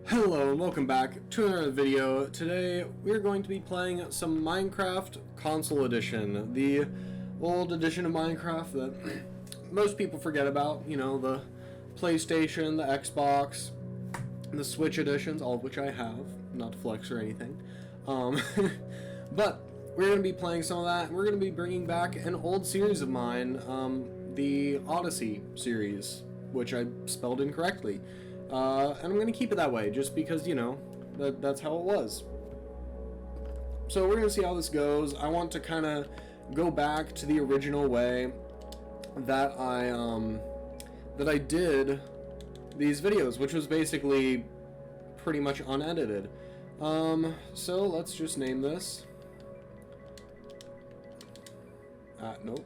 Hello and welcome back to another video. Today we're going to be playing some Minecraft Console Edition, the old edition of Minecraft that most people forget about, you know, the PlayStation, the Xbox, the Switch editions, all of which I have, not to flex or anything. But we're going to be playing some of that, and we're going to be bringing back an old series of mine, the Odessy series, which I spelled incorrectly. And I'm going to keep it that way, just because, you know, that's how it was. So we're going to see how this goes. I want to kind of go back to the original way that I did these videos, which was basically pretty much unedited. So let's just name this. Nope.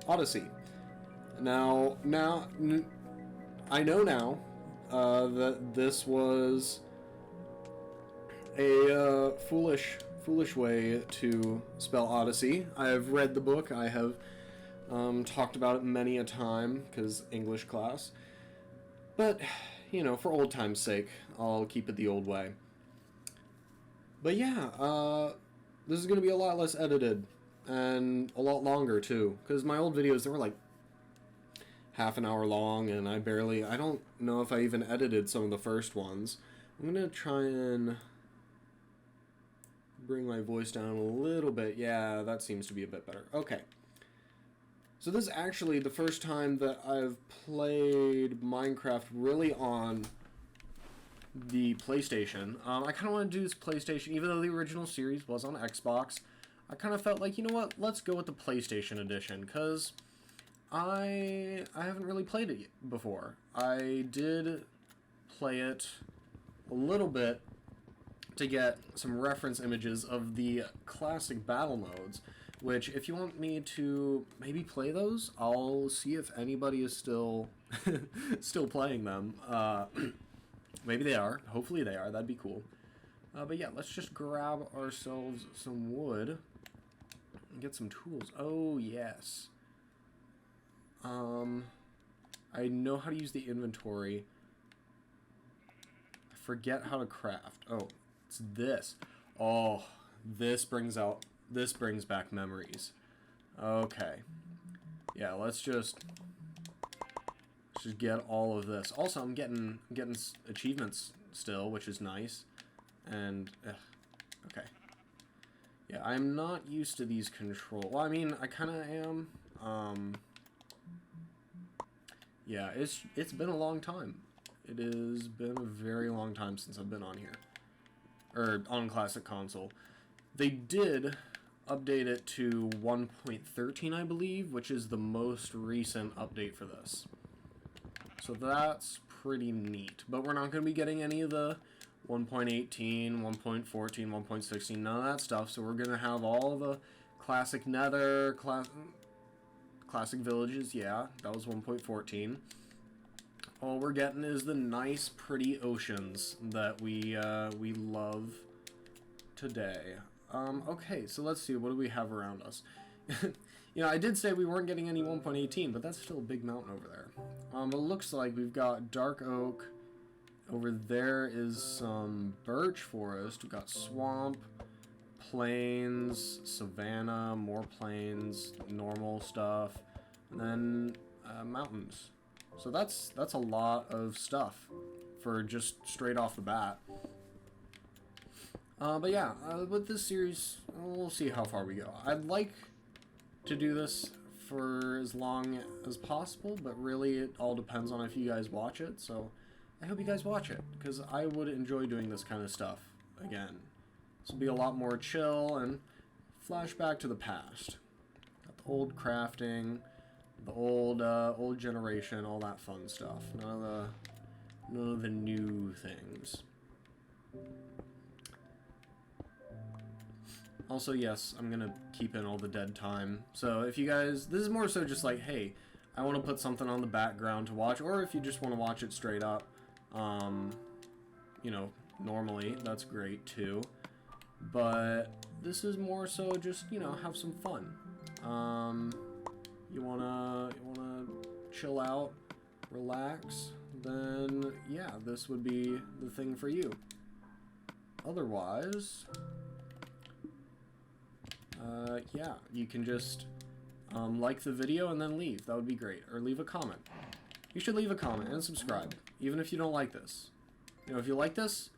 Odessy. Now, I know now that this was a foolish way to spell Odyssey. I have read the book. I have talked about it many a time because English class. But, you know, for old time's sake, I'll keep it the old way. But yeah, this is going to be a lot less edited and a lot longer too, because my old videos, they were like half an hour long, and I don't know if I even edited some of the first ones. I'm gonna try and bring my voice down a little bit. Yeah, that seems to be a bit better. Okay. So this is actually the first time that I've played Minecraft really on the PlayStation. I kind of want to do this PlayStation, even though the original series was on Xbox. I kind of felt like, you know what, let's go with the PlayStation edition, because I haven't really played it before. I did play it a little bit to get some reference images of the classic battle modes, which if you want me to maybe play those, I'll see if anybody is still playing them. Maybe they are. Hopefully they are. That'd be cool. But yeah, let's just grab ourselves some wood and get some tools. Oh, yes. I know how to use the inventory. I forget how to craft. Oh, it's this. Oh, this brings back memories. Okay. Yeah, let's just get all of this. Also, I'm getting achievements still, which is nice. And okay. Yeah, I'm not used to these controls. Well, I mean, I kind of am. Yeah, it's been a long time. It has been a very long time since I've been on here. Or on Classic Console. They did update it to 1.13, I believe, which is the most recent update for this. So that's pretty neat. But we're not going to be getting any of the 1.18, 1.14, 1.16, none of that stuff. So we're going to have all the Classic Nether, Classic Villages, yeah, that was 1.14. All we're getting is the nice, pretty oceans that we love today. Okay, so let's see, what do we have around us? You know, I did say we weren't getting any 1.18, but that's still a big mountain over there. It looks like we've got dark oak. Over there is some birch forest. We've got swamp, plains, savanna, more plains, normal stuff, and then mountains. So that's a lot of stuff for just straight off the bat. But yeah, with this series, we'll see how far we go. I'd like to do this for as long as possible, but really it all depends on if you guys watch it. So I hope you guys watch it, because I would enjoy doing this kind of stuff again. This will be a lot more chill and flashback to the past. Got the old crafting, the old generation, all that fun stuff. None of the new things. Also, yes, I'm gonna keep in all the dead time. So if you guys, this is more so just like, hey, I want to put something on the background to watch, or if you just want to watch it straight up, you know, normally, that's great too. But this is more so just, you know, have some fun. You wanna chill out, relax, then yeah, this would be the thing for you. Otherwise, yeah, you can just like the video and then leave. That would be great. Or leave a comment. You should leave a comment and subscribe, even if you don't like this. You know, if you like this,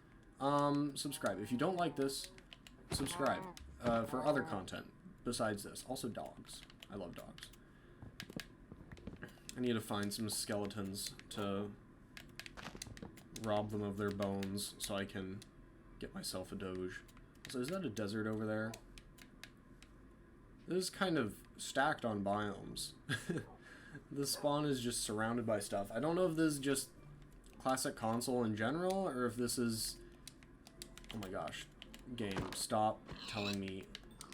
subscribe. If you don't like this, subscribe for other content besides this. Also dogs. I love dogs. I need to find some skeletons to rob them of their bones so I can get myself a doge. So is that a desert over there? This is kind of stacked on biomes. The spawn is just surrounded by stuff. I don't know if this is just classic console in general, or if this is... Oh my gosh. Game, stop telling me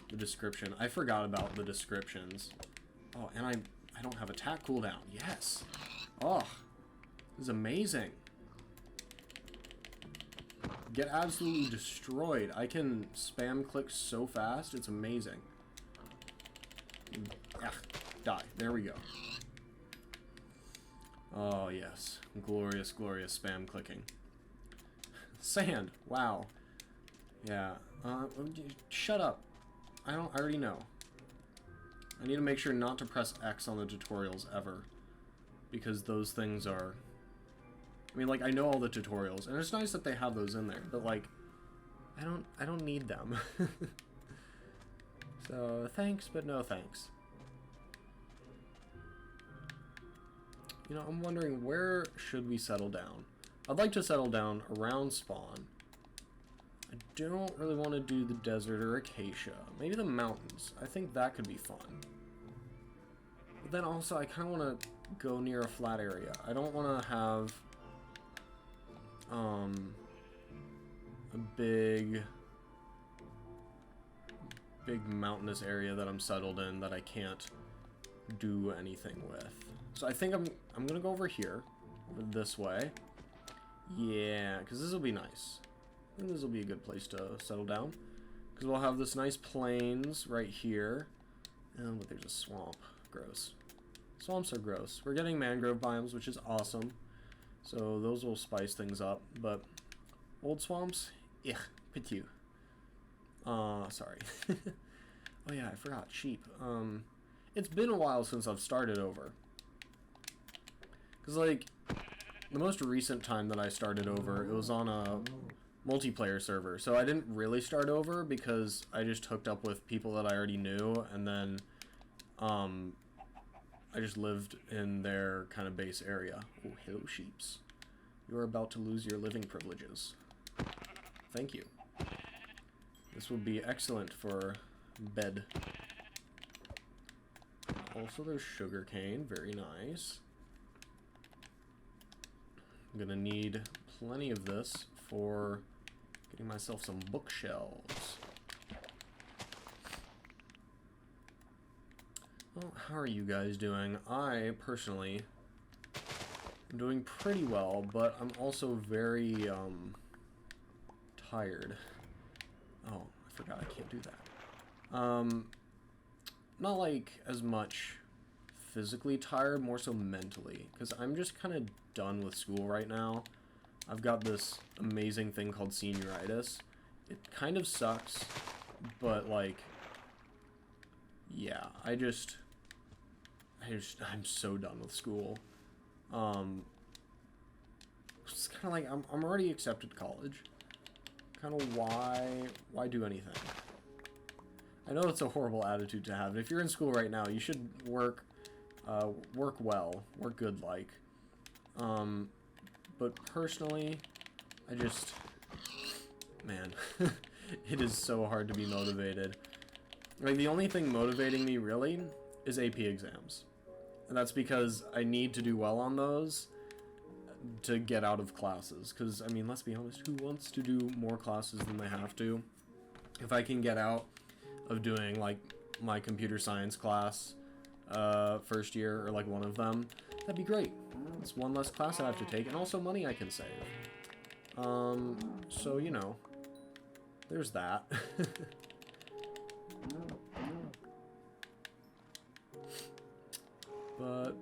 the description. I forgot about the descriptions. Oh, and I don't have attack cooldown. Yes! Oh, this is amazing. Get absolutely destroyed. I can spam click so fast, it's amazing. Ah, die. There we go. Oh, yes. Glorious, glorious spam clicking. Sand. Wow. Yeah. Shut up. I already know. I need to make sure not to press X on the tutorials ever. Because those things are... I mean, like, I know all the tutorials, and it's nice that they have those in there, but, like, I don't need them. So, thanks, but no thanks. You know, I'm wondering, where should we settle down? I'd like to settle down around spawn. I don't really want to do the desert or acacia. Maybe the mountains. I think that could be fun. But then also, I kind of want to go near a flat area. I don't want to have... a big mountainous area that I'm settled in that I can't do anything with. So I think I'm gonna go over here, over this way. Yeah, because this will be nice. I think this will be a good place to settle down, because we'll have this nice plains right here. Oh, but there's a swamp. Gross. Swamps are gross. We're getting mangrove biomes, which is awesome. So those will spice things up, but old swamps, petit. Sorry. Oh yeah, I forgot, sheep. It's been a while since I've started over. Because, like, the most recent time that I started over, it was on a multiplayer server. So I didn't really start over because I just hooked up with people that I already knew, and then, I just lived in their kind of base area. Oh, hello, sheeps. You are about to lose your living privileges. Thank you. This will be excellent for bed. Also, there's sugarcane. Very nice. I'm gonna need plenty of this for getting myself some bookshelves. Well, how are you guys doing? I, personally, am doing pretty well, but I'm also very, tired. Oh, I forgot I can't do that. Not, like, as much physically tired, more so mentally, because I'm just kind of done with school right now. I've got this amazing thing called senioritis. It kind of sucks, but, like, yeah, I'm so done with school. It's kind of like, I'm already accepted to college. Kind of why do anything? I know it's a horrible attitude to have, and if you're in school right now, you should work well, work good, like. But personally, man, it is so hard to be motivated. Like, the only thing motivating me, really, is AP exams. And that's because I need to do well on those to get out of classes. Because, I mean, let's be honest, who wants to do more classes than they have to? If I can get out of doing, like, my computer science class first year, or, like, one of them, that'd be great. It's one less class I have to take, and also money I can save. So, you know, there's that. But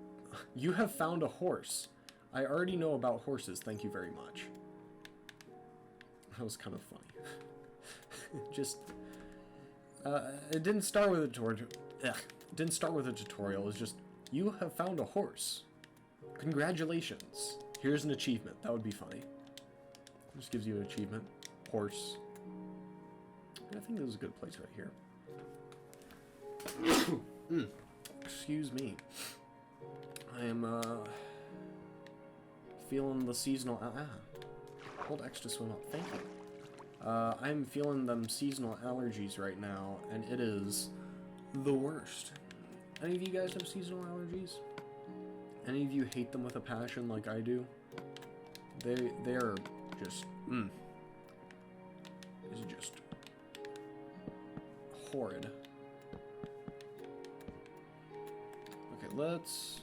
you have found a horse. I already know about horses, thank you very much. That was kind of funny. Just, it didn't start with a tutorial. It didn't start with a tutorial. It's just, you have found a horse. Congratulations. Here's an achievement. That would be funny. Just gives you an achievement. Horse. I think this is a good place right here. Excuse me. I am, feeling the seasonal... Hold X to swim up. Thank you. I'm feeling them seasonal allergies right now, and it is the worst. Any of you guys have seasonal allergies? Any of you hate them with a passion like I do? They are just... It's just... horrid. Okay, let's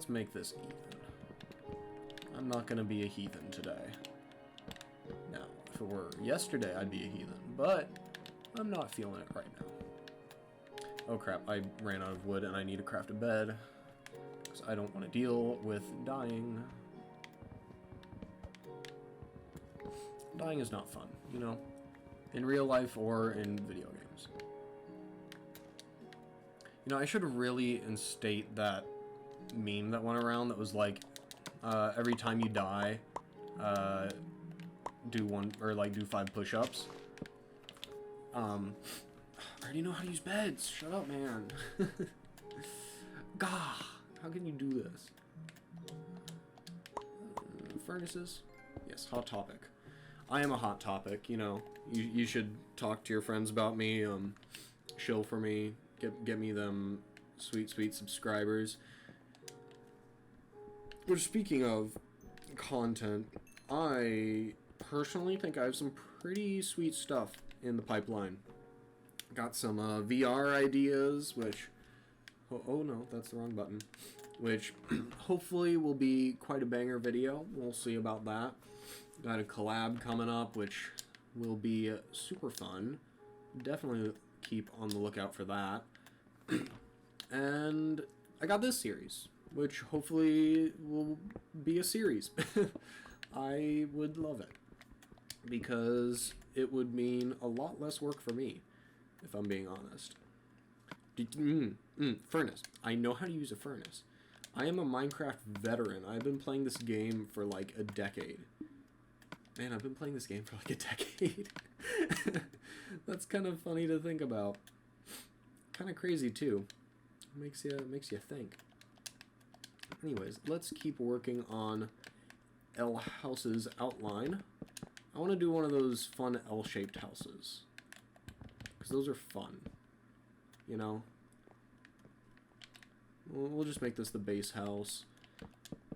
make this even. I'm not gonna be a heathen today. Now, if it were yesterday, I'd be a heathen, but I'm not feeling it right now. Oh crap, I ran out of wood and I need to craft a bed, because I don't want to deal with dying. Dying is not fun, you know, in real life or in video games. You know, I should really instate that meme that went around that was like, every time you die, do 5 push-ups. I already know how to use beds. Shut up, man. Gah, how can you do this? Furnaces? Yes, hot topic. I am a hot topic, you know. You should talk to your friends about me, shill for me, get me them sweet subscribers. But speaking of content, I personally think I have some pretty sweet stuff in the pipeline. Got some VR ideas, which... Oh no, that's the wrong button. Which hopefully will be quite a banger video. We'll see about that. Got a collab coming up, which will be super fun. Definitely keep on the lookout for that. And I got this series, which hopefully will be a series. I would love it, because it would mean a lot less work for me, if I'm being honest. Furnace. I know how to use a furnace. I am a Minecraft veteran. I've been playing this game for like a decade. Man, I've been playing this game for like a decade. That's kind of funny to think about. Kind of crazy too. Makes you think. Anyways, let's keep working on L house's outline. I want to do one of those fun L-shaped houses, because those are fun, you know. We'll just make this the base house.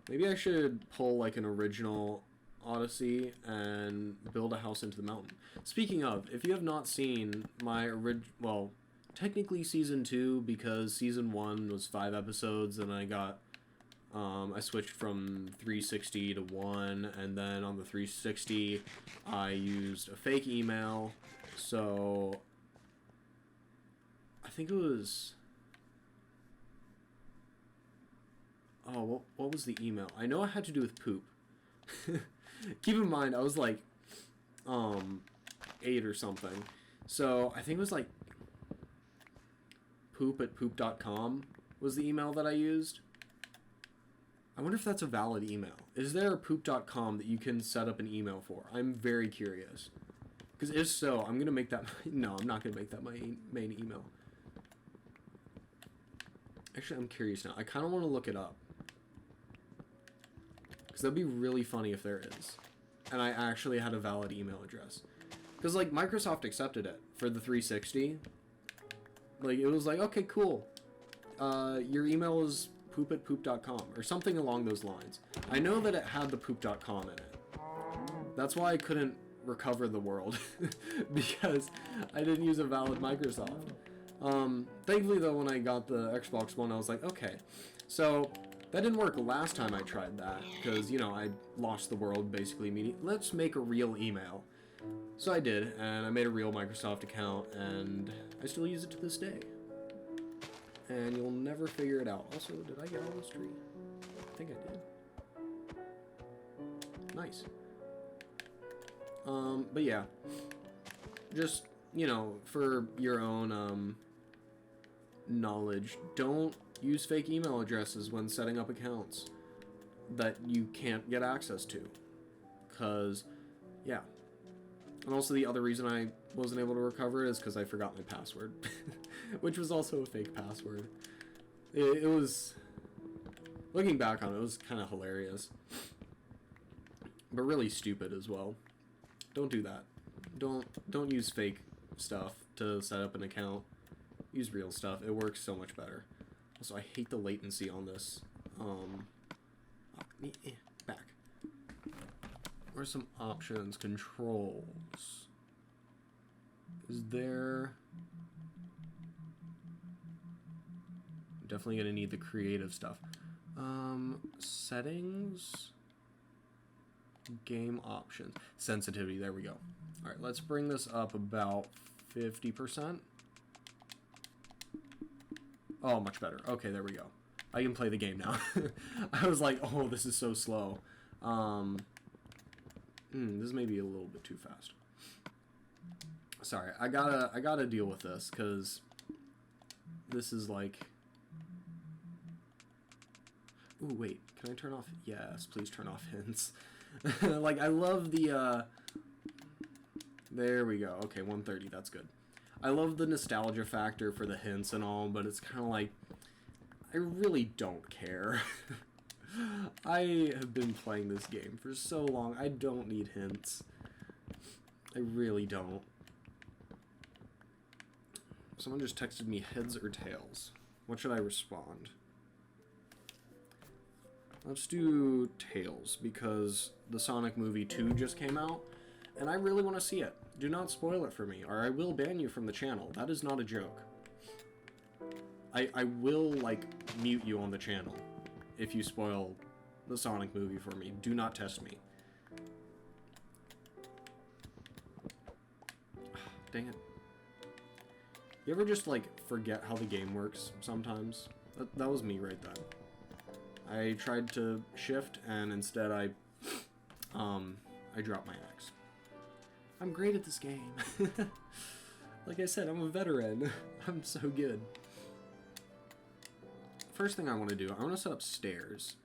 Maybe I should pull like an original Odyssey and build a house into the mountain. Speaking of, if you have not seen my well, technically season 2, because season 1 was 5 episodes, and I got I switched from 360 to 1, and then on the 360 I used a fake email, so I think it was... Oh, what was the email? I know it had to do with poop. Keep in mind, I was like 8 or something, so I think it was like poop@poop.com was the email that I used. I wonder if that's a valid email. Is there a poop.com that you can set up an email for? I'm very curious. Because if so, I'm going to make that... No, I'm not going to make that my main email. Actually, I'm curious now. I kind of want to look it up. Because that'd be really funny if there is. And I actually had a valid email address. Because, like, Microsoft accepted it for the 360. Like, it was like, okay, cool. Your email is poop@poop.com or something along those lines. I know that it had the poop.com in it. That's why I couldn't recover the world, because I didn't use a valid Microsoft. Thankfully though, when I got the Xbox One, I was like, okay, so that didn't work last time I tried that, because, you know, I lost the world basically immediately. Let's make a real email. So I did, and I made a real Microsoft account, and I still use it to this day. And you'll never figure it out. Also, did I get all this tree? I think I did. Nice. But yeah. Just, you know, for your own, knowledge, don't use fake email addresses when setting up accounts that you can't get access to. Because, yeah. And also the other reason I wasn't able to recover it is because I forgot my password. Which was also a fake password. It was... Looking back on it, it was kind of hilarious. But really stupid as well. Don't do that. Don't use fake stuff to set up an account. Use real stuff. It works so much better. Also, I hate the latency on this. Back. Where's some options? Controls. Is there... Definitely gonna need the creative stuff. Settings. Game options. Sensitivity, there we go. Alright, let's bring this up about 50%. Oh, much better. Okay, there we go. I can play the game now. I was like, oh, this is so slow. This may be a little bit too fast. Sorry, I gotta deal with this, because this is like... Ooh, wait, can I turn off? Yes, please turn off hints. Like, I love the, There we go. Okay, 130, that's good. I love the nostalgia factor for the hints and all, but it's kind of like, I really don't care. I have been playing this game for so long, I don't need hints. I really don't. Someone just texted me heads or tails. What should I respond? Let's do tails, because the Sonic movie 2 just came out, and I really want to see it. Do not spoil it for me, or I will ban you from the channel. That is not a joke. I will, like, mute you on the channel if you spoil the Sonic movie for me. Do not test me. Dang it. You ever just, like, forget how the game works sometimes? That was me right then. I tried to shift, and instead I dropped my axe. I'm great at this game. Like I said, I'm a veteran. I'm so good. First thing I want to do, I want to set up stairs.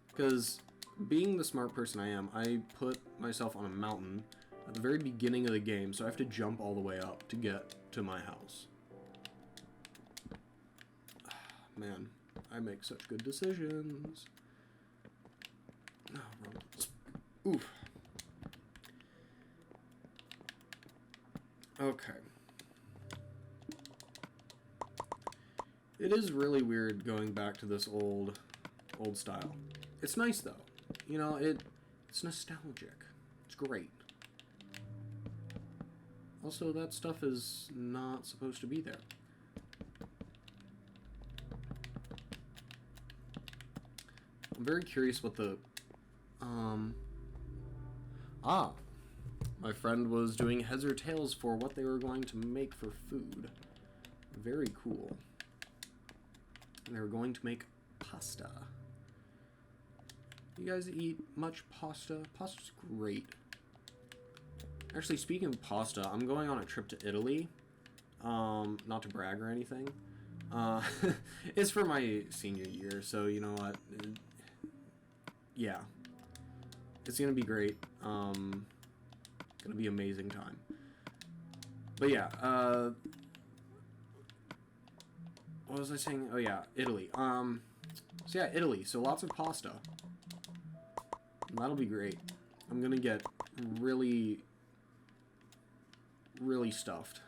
Because being the smart person I am, I put myself on a mountain at the very beginning of the game, so I have to jump all the way up to get to my house. Man, I make such good decisions. Oh, wrong. Oof. Okay. It is really weird going back to this old style. It's nice though. You know, it's nostalgic. It's great. Also, that stuff is not supposed to be there. I'm very curious what the my friend was doing heads or tails for what they were going to make for food. Very cool. They were going to make pasta. You guys eat much pasta? Pasta's great. Actually, speaking of pasta, I'm going on a trip to Italy. Not to brag or anything. It's for my senior year, so you know what? Yeah. It's gonna be great. Gonna be amazing time. But yeah, what was I saying? Oh yeah, Italy. So yeah, Italy. So lots of pasta. That'll be great. I'm gonna get really stuffed.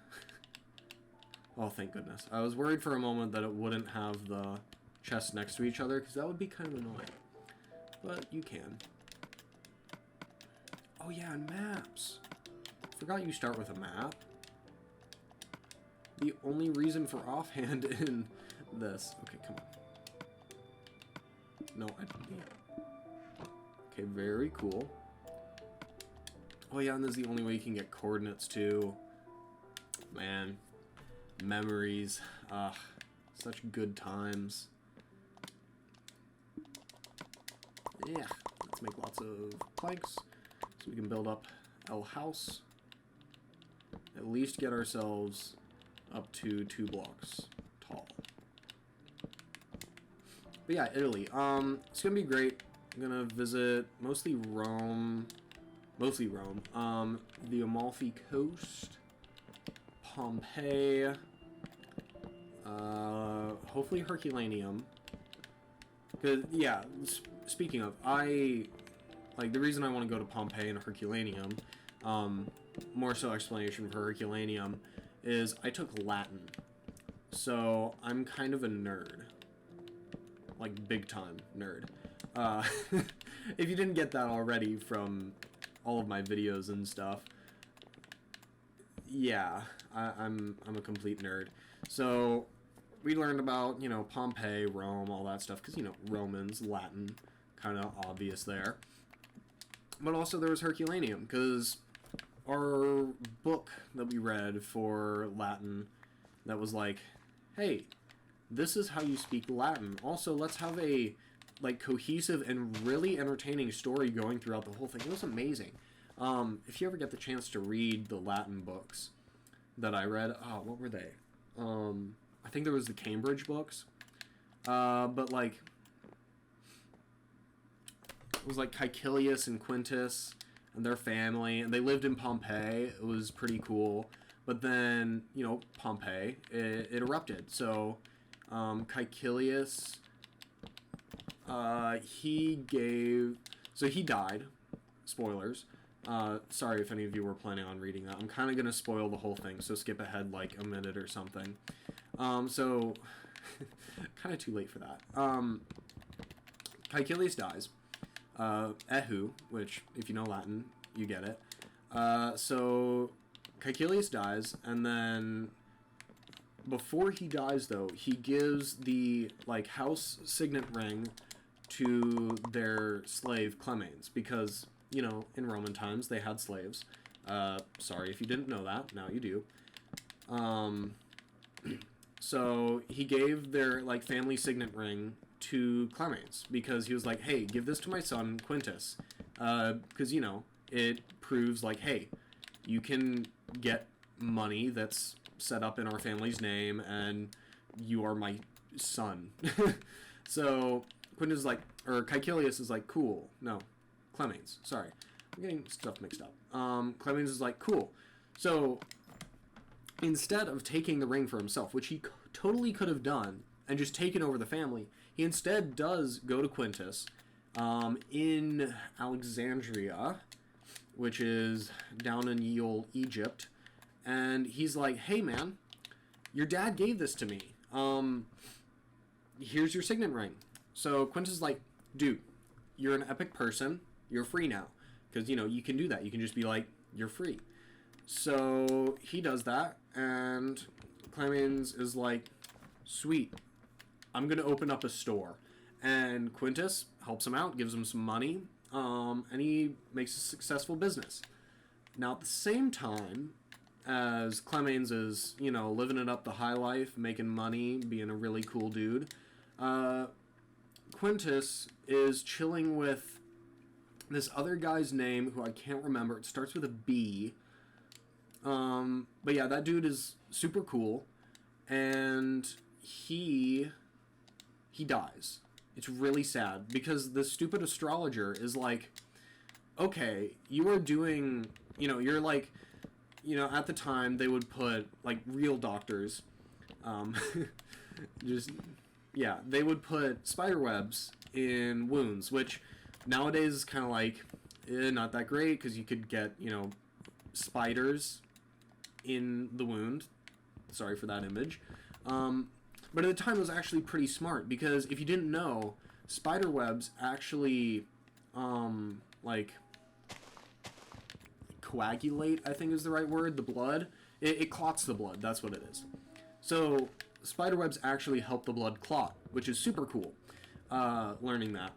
Oh, thank goodness. I was worried for a moment that it wouldn't have the chests next to each other, because that would be kind of annoying. But you can. Oh yeah, and maps. Forgot you start with a map. The only reason for offhand in this. Okay, come on. No, I didn't. Okay, very cool. Oh yeah, and this is the only way you can get coordinates too. Man, memories. Such good times. Yeah, let's make lots of planks so we can build up our house. At least get ourselves up to 2 blocks tall. But yeah, Italy. It's gonna be great. I'm gonna visit mostly Rome. The Amalfi Coast, Pompeii, hopefully Herculaneum. Cause yeah, speaking of, the reason I want to go to Pompeii and Herculaneum, more so explanation for Herculaneum, is I took Latin, so I'm kind of a nerd, like big time nerd. If you didn't get that already from all of my videos and stuff, yeah, I'm a complete nerd. So we learned about, you know, Pompeii, Rome, all that stuff, because, you know, Romans, Latin, kind of obvious there. But also there was Herculaneum, because our book that we read for Latin that was like, hey, this is how you speak Latin. Also, let's have a like cohesive and really entertaining story going throughout the whole thing. It was amazing. If you ever get the chance to read the Latin books that I read, what were they? I think there was the Cambridge books, but like it was like Caecilius and Quintus and their family, and they lived in Pompeii. It was pretty cool. But then, you know, Pompeii, it erupted. So Caecilius, he died. Spoilers. Sorry if any of you were planning on reading that. I'm kind of going to spoil the whole thing, so skip ahead like a minute or something. So, kind of too late for that. Caecilius dies. Ehu, which, if you know Latin, you get it. So, Caecilius dies, and then before he dies, though, he gives the, like, house signet ring to their slave Clemens, because, you know, in Roman times, they had slaves. Sorry if you didn't know that, now you do. So, he gave their, like, family signet ring to Clemens, because he was like, hey, give this to my son, Quintus, because, you know, it proves, like, hey, you can get money that's set up in our family's name, and you are my son. So, Quintus is like, or Caecilius is like, cool. No, Clemens, sorry. I'm getting stuff mixed up. Clemens is like, cool. So, instead of taking the ring for himself, which he totally could have done, and just taken over the family, he instead does go to Quintus, in Alexandria, which is down in ye olde Egypt, and he's like, hey man, your dad gave this to me, here's your signet ring. So Quintus is like, dude, you're an epic person, you're free now, because, you know, you can do that, you can just be like, you're free. So he does that, and Clemens is like, sweet, I'm gonna open up a store. And Quintus helps him out, gives him some money, and he makes a successful business. Now, at the same time as Clemens is, you know, living it up the high life, making money, being a really cool dude, Quintus is chilling with this other guy's name, who I can't remember. It starts with a B. But yeah, that dude is super cool, and he dies. It's really sad, because the stupid astrologer is like, okay, you are doing, you know, you're like, you know, at the time they would put, like, real doctors, just, yeah, they would put spider webs in wounds, which nowadays is kind of like, not that great, because you could get, you know, spiders in the wound. Sorry for that image. But at the time, it was actually pretty smart, because if you didn't know, spider webs actually, like, coagulate, I think is the right word, the blood. It clots the blood, that's what it is. So, spider webs actually help the blood clot, which is super cool, learning that.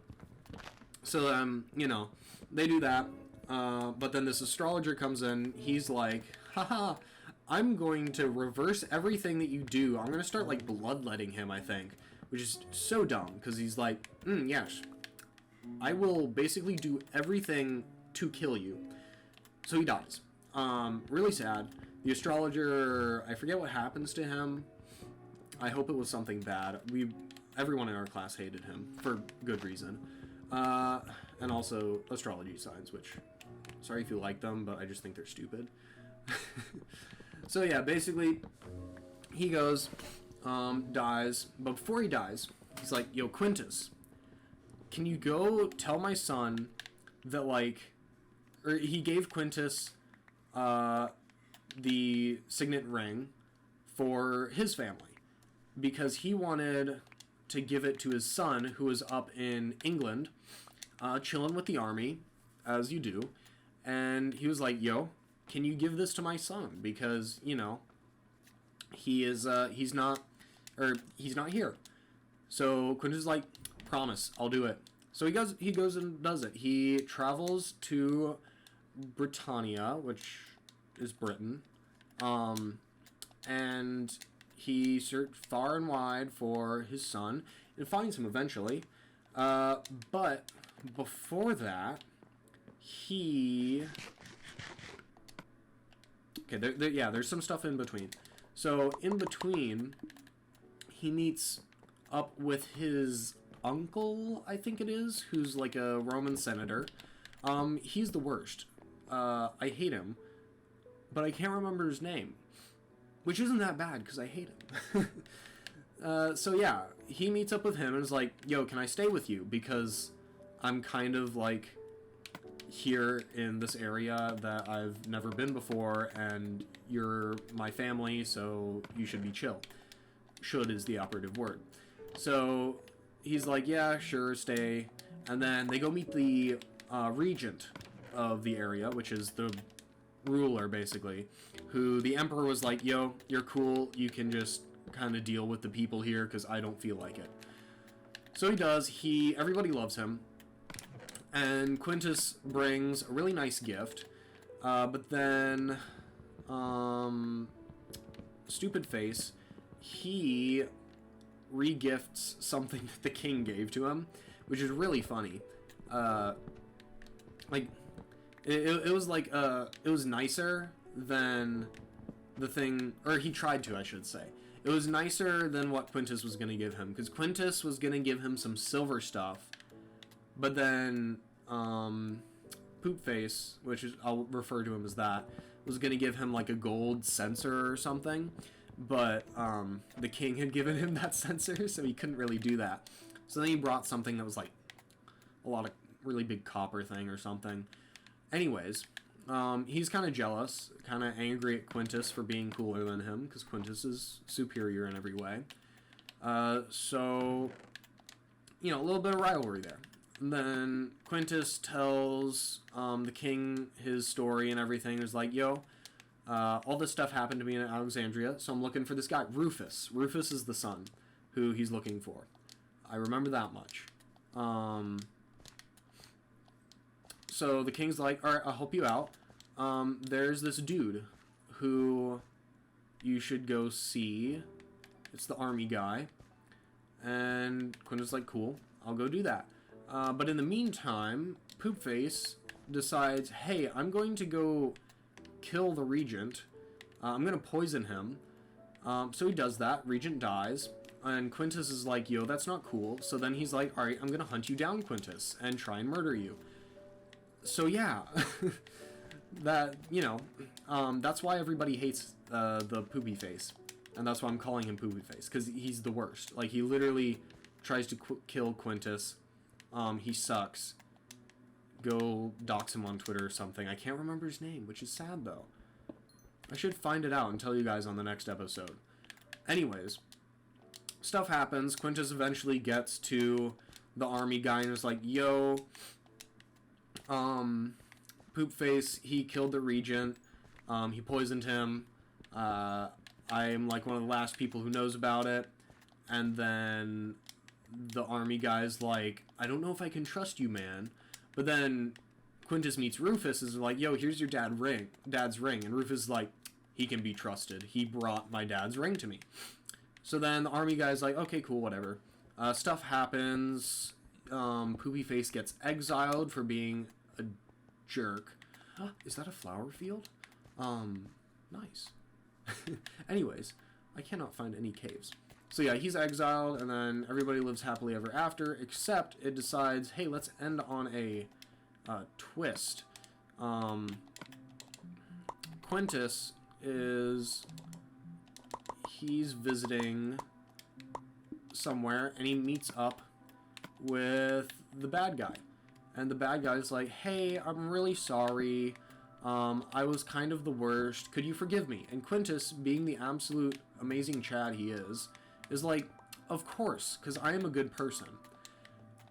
So, you know, they do that, but then this astrologer comes in, he's like, haha, I'm going to reverse everything that you do. I'm going to start, like, bloodletting him, I think. Which is so dumb, because he's like, yes, I will basically do everything to kill you. So he dies. Really sad. The astrologer, I forget what happens to him. I hope it was something bad. Everyone in our class hated him, for good reason. And also astrology signs, which, sorry if you like them, but I just think they're stupid. So yeah, basically, he goes, dies, but before he dies, he's like, yo, Quintus, can you go tell my son that, like, or he gave Quintus, the signet ring for his family, because he wanted to give it to his son, who was up in England, chilling with the army, as you do, and he was like, yo, can you give this to my son, because, you know, he's not here. So Quintus is like, promise, I'll do it. So he goes and does it. He travels to Britannia, which is Britain, and he searched far and wide for his son and finds him eventually. But before that, there's some stuff in between. So in between, he meets up with his uncle, I think it is, who's like a Roman senator. He's the worst. I hate him, but I can't remember his name, which isn't that bad because I hate him. So yeah, he meets up with him and is like, yo, can I stay with you? Because I'm kind of like here in this area that I've never been before, and you're my family, so you should be chill. Should is the operative word. So he's like, yeah, sure, stay. And then they go meet the regent of the area, which is the ruler, basically, who the emperor was like, yo, you're cool, you can just kind of deal with the people here, because I don't feel like it. So he does. Everybody loves him. And Quintus brings a really nice gift, but then, stupid face, he re-gifts something that the king gave to him, which is really funny. Like, it was like, it was nicer than the thing, or he tried to, I should say. It was nicer than what Quintus was going to give him, because Quintus was going to give him some silver stuff, but then, Poopface, which is, I'll refer to him as that, was going to give him like a gold censer or something, but, the king had given him that censer, so he couldn't really do that. So then he brought something that was like a lot of really big copper thing or something. Anyways, he's kind of jealous, kind of angry at Quintus for being cooler than him, because Quintus is superior in every way. So, you know, a little bit of rivalry there. And then Quintus tells the king his story and everything. He's like, yo, all this stuff happened to me in Alexandria, so I'm looking for this guy, Rufus. Rufus is the son who he's looking for. I remember that much. So the king's like, alright, I'll help you out. There's this dude who you should go see. It's the army guy. And Quintus is like, cool, I'll go do that. But in the meantime, Poopface decides, hey, I'm going to go kill the regent. I'm going to poison him. So he does that. Regent dies. And Quintus is like, yo, that's not cool. So then he's like, alright, I'm going to hunt you down, Quintus, and try and murder you. So yeah, that, you know, that's why everybody hates the Poopy Face. And that's why I'm calling him Poopy Face, because he's the worst. Like, he literally tries to kill Quintus. He sucks. Go dox him on Twitter or something. I can't remember his name, which is sad, though. I should find it out and tell you guys on the next episode. Anyways, stuff happens. Quintus eventually gets to the army guy and is like, yo, Poopface, he killed the regent. He poisoned him. I'm like one of the last people who knows about it. And then the army guy's like, I don't know if I can trust you, man. But then Quintus meets Rufus and is like, yo, here's your dad's ring. And Rufus is like, he can be trusted. He brought my dad's ring to me. So then the army guy's like, okay, cool, whatever. Stuff happens. Poopy Face gets exiled for being a jerk. Is that a flower field? Nice. Anyways, I cannot find any caves. So yeah, he's exiled, and then everybody lives happily ever after, except it decides, hey, let's end on a twist. Quintus he's visiting somewhere, and he meets up with the bad guy. And the bad guy's like, hey, I'm really sorry. I was kind of the worst. Could you forgive me? And Quintus, being the absolute amazing Chad he is like, of course, because I am a good person.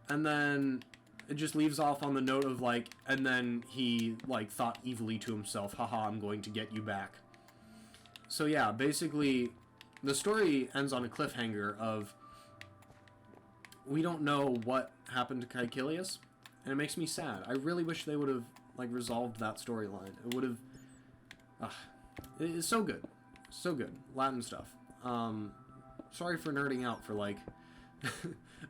And then it just leaves off on the note of like, and then he like thought evilly to himself, haha, I'm going to get you back. So yeah, basically the story ends on a cliffhanger of, we don't know what happened to Caecilius, and it makes me sad. I really wish they would have like resolved that storyline. It would have, it's so good. So good. Latin stuff. Sorry for nerding out for like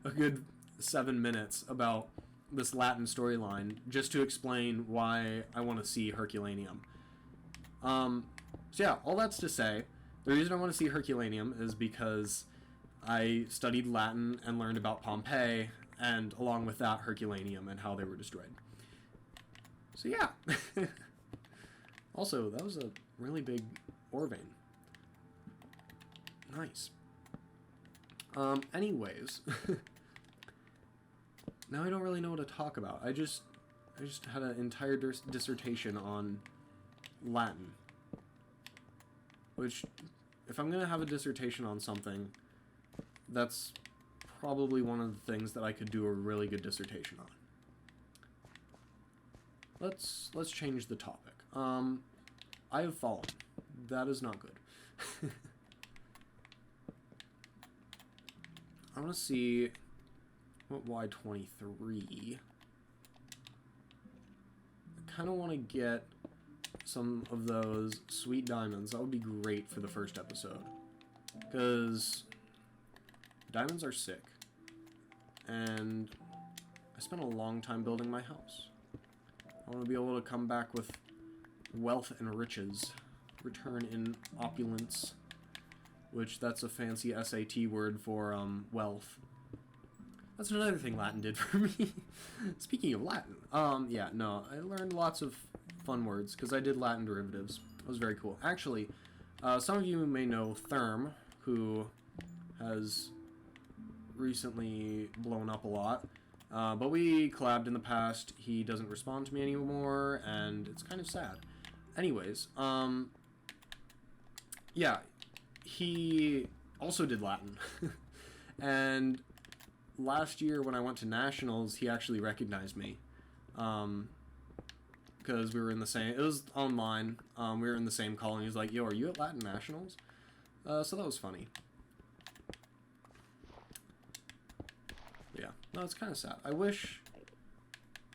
a good 7 minutes about this Latin storyline just to explain why I want to see Herculaneum. So yeah, all that's to say, the reason I want to see Herculaneum is because I studied Latin and learned about Pompeii, and along with that, Herculaneum and how they were destroyed. So yeah. Also, that was a really big ore vein. Nice. Anyways. Now I don't really know what to talk about. I just had an entire dissertation on Latin. Which, if I'm going to have a dissertation on something, that's probably one of the things that I could do a really good dissertation on. Let's change the topic. I have fallen. That is not good. I want to see what Y23. I kind of want to get some of those sweet diamonds. That would be great for the first episode, because diamonds are sick, and I spent a long time building my house. I want to be able to come back with wealth and riches, return in opulence, which that's a fancy SAT word for wealth. That's another thing Latin did for me. Speaking of Latin, yeah, no, I learned lots of fun words because I did Latin derivatives. It was very cool. Actually, some of you may know Therm, who has recently blown up a lot. But we collabed in the past. He doesn't respond to me anymore, and it's kind of sad. Anyways, yeah, he also did Latin. And last year when I went to Nationals, he actually recognized me. Because we were in the same, it was online, we were in the same call, and he was like, yo, are you at Latin Nationals? So that was funny. Yeah, no, it's kind of sad. I wish,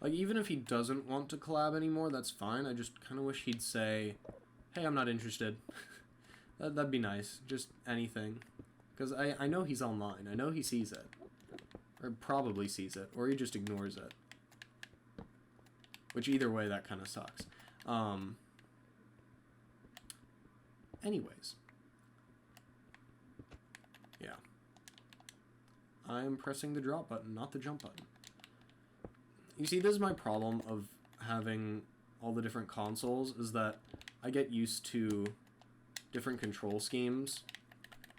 like, even if he doesn't want to collab anymore, that's fine. I just kind of wish he'd say, hey, I'm not interested. That'd be nice. Just anything. Because I know he's online. I know he sees it. Or probably sees it. Or he just ignores it. Which, either way, that kind of sucks. Anyways. Yeah. I'm pressing the drop button, not the jump button. You see, this is my problem of having all the different consoles, is that I get used to different control schemes.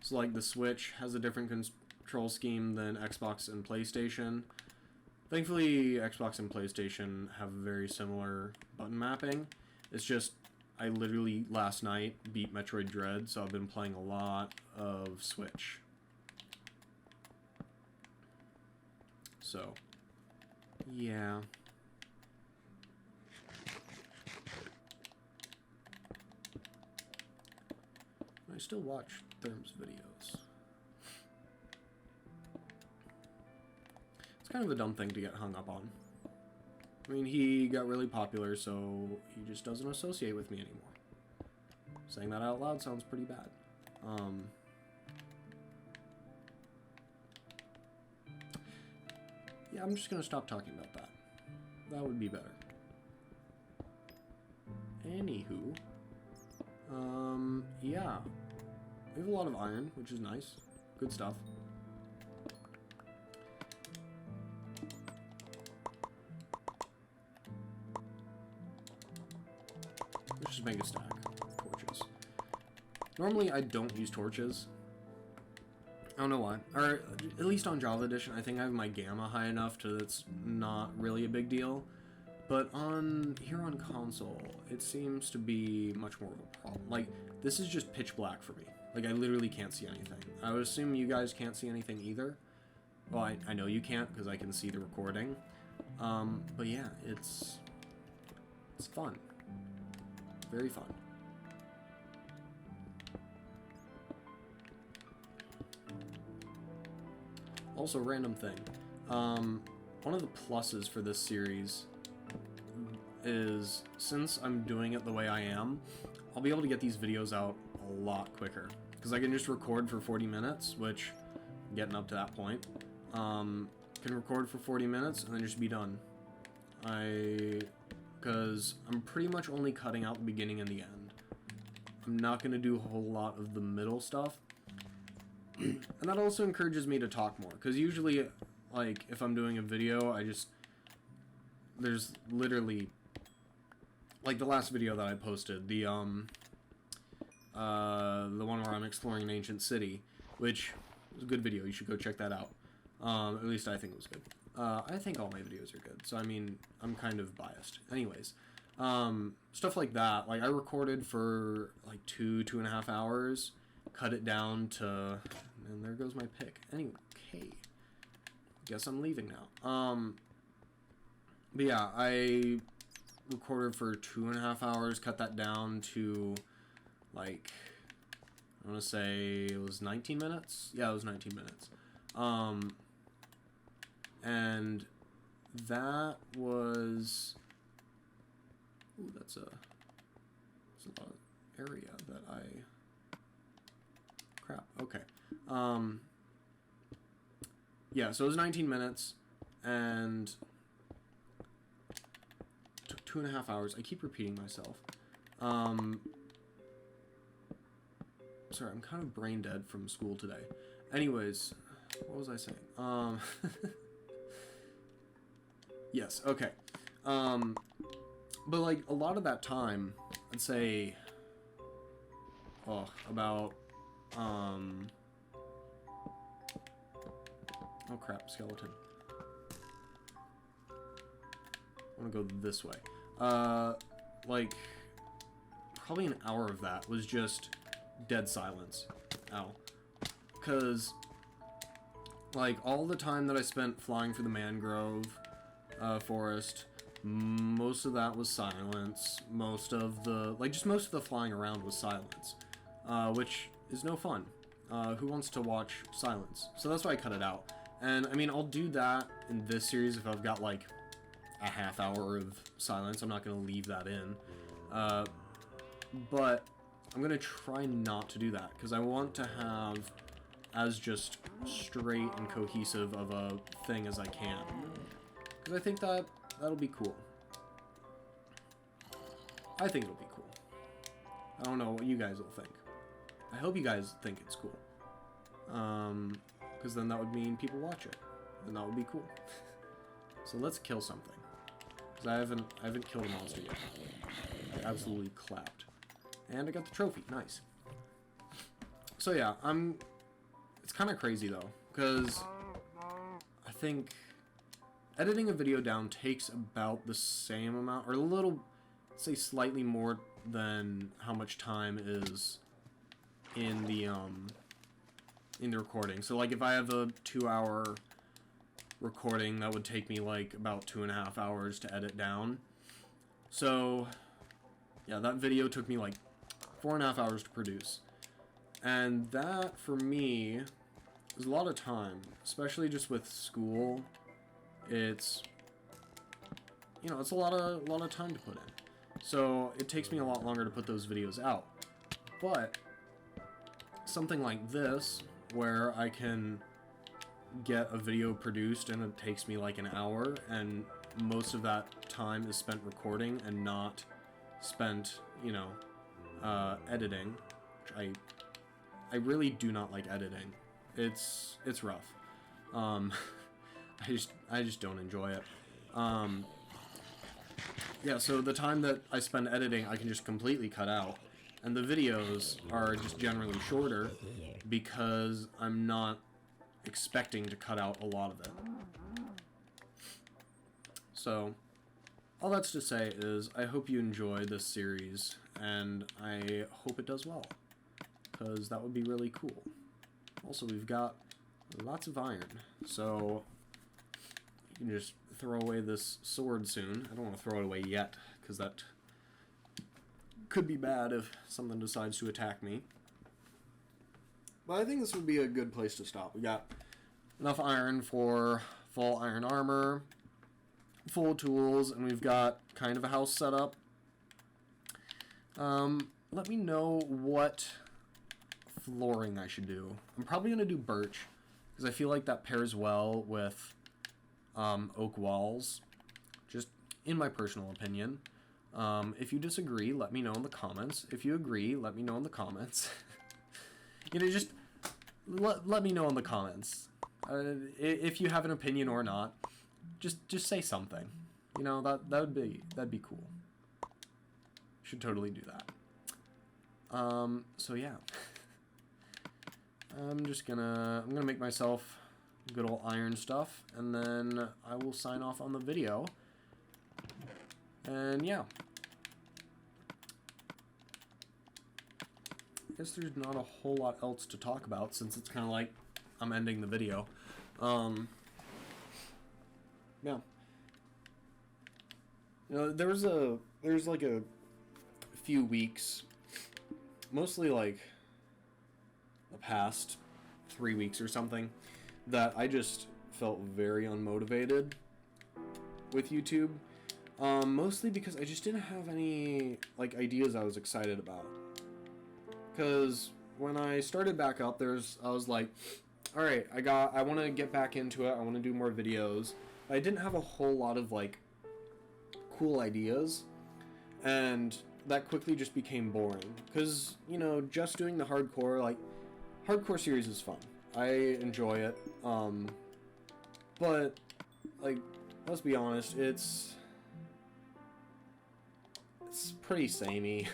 So, like, the Switch has a different control scheme than Xbox and PlayStation. Thankfully, Xbox and PlayStation have very similar button mapping. It's just, I literally, last night, beat Metroid Dread, so I've been playing a lot of Switch. So, yeah. I still watch Therm's videos. It's kind of a dumb thing to get hung up on. I mean, he got really popular, so he just doesn't associate with me anymore. Saying that out loud sounds pretty bad. Yeah, I'm just gonna stop talking about that. That would be better. Anywho, yeah. We have a lot of iron, which is nice. Good stuff. Let's just make a stack of torches. Normally, I don't use torches. I don't know why. Or, at least on Java Edition, I think I have my gamma high enough to it's not really a big deal. But here on console, it seems to be much more of a problem. Like, this is just pitch black for me. Like, I literally can't see anything. I would assume you guys can't see anything either. Well, I know you can't because I can see the recording. But yeah, it's fun. Very fun. Also, random thing. One of the pluses for this series is, since I'm doing it the way I am, I'll be able to get these videos out a lot quicker. Because I can just record for 40 minutes, which, getting up to that point, can record for 40 minutes and then just be done. Because I'm pretty much only cutting out the beginning and the end. I'm not going to do a whole lot of the middle stuff. And that also encourages me to talk more. Because usually, like, if I'm doing a video, there's literally, like the last video that I posted, the one where I'm exploring an ancient city, which was a good video. You should go check that out. At least I think it was good. I think all my videos are good, so I mean, I'm kind of biased. Anyways, stuff like that. Like, I recorded for like 2.5 hours, cut it down to, and there goes my pick. Anyway, okay. Guess I'm leaving now. But yeah, I recorded for 2.5 hours, cut that down to, like, I want to say it was 19 minutes? Yeah, it was 19 minutes. And that was, ooh, that's a lot of area that crap, okay. Yeah, so it was 19 minutes, and took 2.5 hours. I keep repeating myself. Sorry, I'm kind of brain dead from school today. Anyways, what was I saying? Yes, okay. But like a lot of that time, I'd say, about, oh crap, skeleton. I want to go this way. Like, probably an hour of that was just dead silence. Ow. Because, like, all the time that I spent flying for the mangrove forest, most of that was silence. Most of the flying around was silence. Which is no fun. Who wants to watch silence? So that's why I cut it out. And, I mean, I'll do that in this series if I've got, like, a half hour of silence. I'm not going to leave that in. But I'm going to try not to do that, because I want to have as just straight and cohesive of a thing as I can. Because I think that'll be cool. I think it'll be cool. I don't know what you guys will think. I hope you guys think it's cool. Because then that would mean people watch it. And that would be cool. So let's kill something. Because I haven't killed a monster yet. I absolutely clapped. And I got the trophy. Nice. So yeah, it's kind of crazy though, because I think editing a video down takes about the same amount, or a little, say slightly more than how much time is in the recording. So like if I have a 2-hour recording, that would take me like about 2.5 hours to edit down. So yeah, that video took me like 4.5 hours to produce. And that, for me, is a lot of time, especially just with school. It's, you know, it's a lot of time to put in. So it takes me a lot longer to put those videos out. But something like this, where I can get a video produced and it takes me like an hour, and most of that time is spent recording and not spent, you know, editing. I really do not like editing. It's rough. I just don't enjoy it. Yeah, so the time that I spend editing, I can just completely cut out. And the videos are just generally shorter because I'm not expecting to cut out a lot of it. So, all that's to say is, I hope you enjoy this series, and I hope it does well, because that would be really cool. Also, we've got lots of iron, so you can just throw away this sword soon. I don't want to throw it away yet, because that could be bad if something decides to attack me. But I think this would be a good place to stop. We got enough iron for full iron armor, full tools, and we've got kind of a house set up. Let me know what flooring I should do. I'm probably going to do birch, because I feel like that pairs well with oak walls, just in my personal opinion. If you disagree, let me know in the comments. If you agree, let me know in the comments. You know, just let me know in the comments. If you have an opinion or not, just say something. You know, that'd be cool. Should totally do that. So yeah. I'm gonna make myself good old iron stuff, and then I will sign off on the video. And yeah. I guess there's not a whole lot else to talk about, since it's kind of like I'm ending the video. Yeah. You know, there's like a few weeks, mostly like the past 3 weeks or something, that I just felt very unmotivated with YouTube. Mostly because I just didn't have any like ideas I was excited about. Because when I started back up, I was like, all right, I want to get back into it. I want to do more videos. I didn't have a whole lot of like cool ideas, and that quickly just became boring. Because, you know, just doing the hardcore series is fun. I enjoy it. But like, let's be honest, it's pretty samey.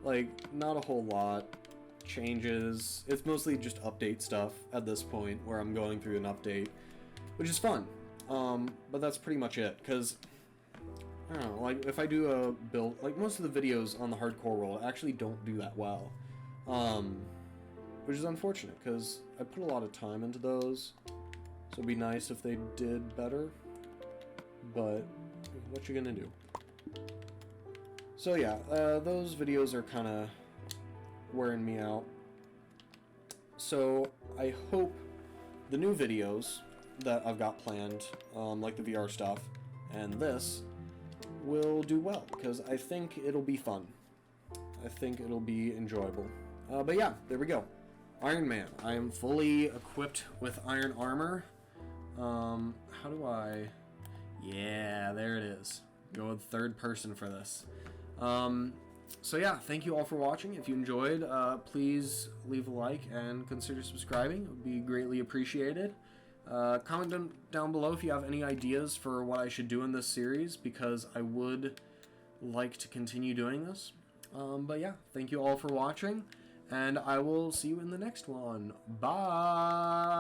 Like, not a whole lot changes. It's mostly just update stuff at this point, where I'm going through an update, which is fun. But that's pretty much it, because I don't know, like, if I do a build, like, most of the videos on the hardcore world actually don't do that well, which is unfortunate, because I put a lot of time into those, so it'd be nice if they did better, but what you gonna do? So yeah, those videos are kind of wearing me out. So I hope the new videos that I've got planned, like the VR stuff and this, will do well, because I think it'll be fun. I think it'll be enjoyable. But yeah, there we go. Iron Man. I am fully equipped with iron armor. How do I... Yeah, there it is. Go with third person for this. So yeah, thank you all for watching. If you enjoyed, please leave a like and consider subscribing. It would be greatly appreciated. Comment down below if you have any ideas for what I should do in this series, because I would like to continue doing this. But yeah, thank you all for watching, and I will see you in the next one. Bye!